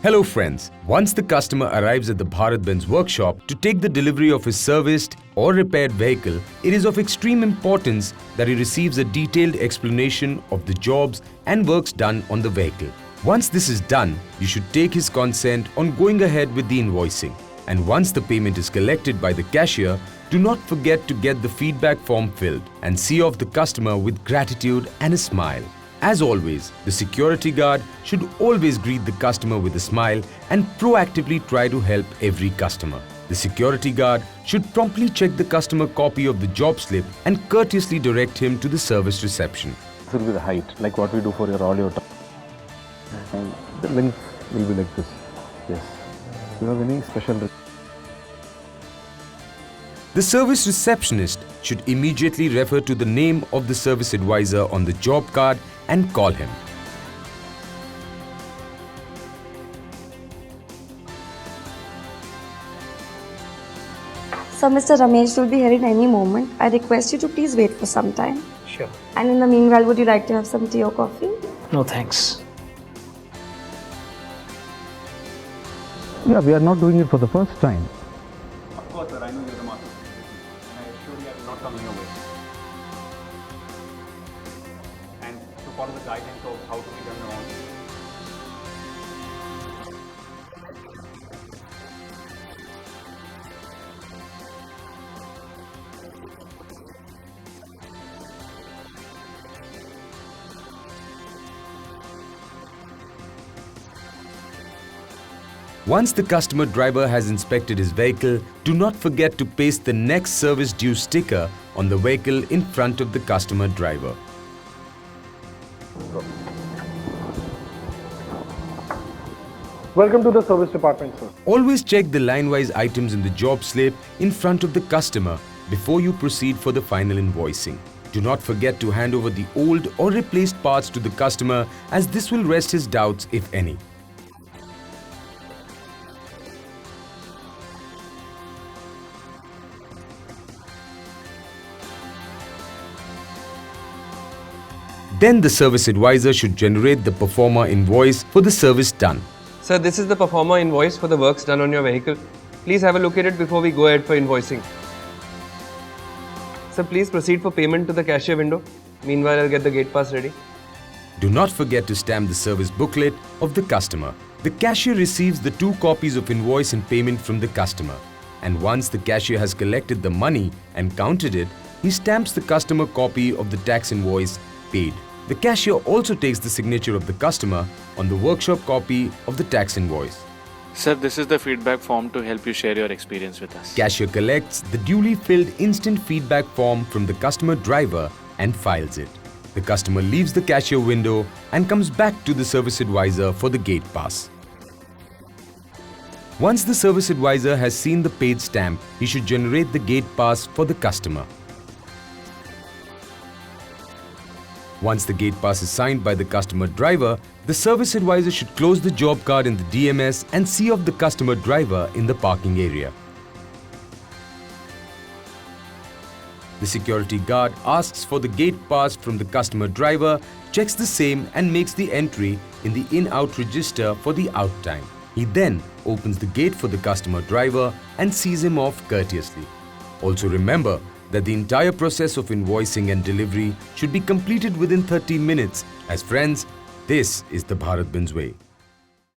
Hello friends, once the customer arrives at the Bharat Benz workshop to take the delivery of his serviced or repaired vehicle, it is of extreme importance that he receives a detailed explanation of the jobs and works done on the vehicle. Once this is done, you should take his consent on going ahead with the invoicing. And once the payment is collected by the cashier, do not forget to get the feedback form filled and see off the customer with gratitude and a smile. As always, the security guard should always greet the customer with a smile and proactively try to help every customer. The security guard should promptly check the customer copy of the job slip and courteously direct him to the service reception. This will be the height, like what we do for your audio. And the length will be like this. Yes. Do you have any special? The service receptionist should immediately refer to the name of the service advisor on the job card and call him. So Mr. Ramesh will be here in any moment. I request you to please wait for some time. Sure. And in the meanwhile, would you like to have some tea or coffee? No, thanks. Yeah, we are not doing it for the first time. Of course, sir. I know you're the master. And I assure you I will not come your way. And to follow the guidance of how to be done on. Once the customer driver has inspected his vehicle, do not forget to paste the next service due sticker on the vehicle in front of the customer driver. Welcome to the service department, sir. Always check the line-wise items in the job slip in front of the customer before you proceed for the final invoicing. Do not forget to hand over the old or replaced parts to the customer, as this will rest his doubts if any. Then the service advisor should generate the performer invoice for the service done. Sir, this is the performer invoice for the works done on your vehicle. Please have a look at it before we go ahead for invoicing. Sir, please proceed for payment to the cashier window. Meanwhile, I'll get the gate pass ready. Do not forget to stamp the service booklet of the customer. The cashier receives the 2 copies of invoice and payment from the customer. And once the cashier has collected the money and counted it, he stamps the customer copy of the tax invoice paid. The cashier also takes the signature of the customer on the workshop copy of the tax invoice. Sir, this is the feedback form to help you share your experience with us. Cashier collects the duly filled instant feedback form from the customer driver and files it. The customer leaves the cashier window and comes back to the service advisor for the gate pass. Once the service advisor has seen the paid stamp, he should generate the gate pass for the customer. Once the gate pass is signed by the customer driver, the service advisor should close the job card in the DMS and see off the customer driver in the parking area. The security guard asks for the gate pass from the customer driver, checks the same and makes the entry in the in-out register for the out time. He then opens the gate for the customer driver and sees him off courteously. Also remember that the entire process of invoicing and delivery should be completed within 30 minutes. As friends, this is the Bharat Benz way.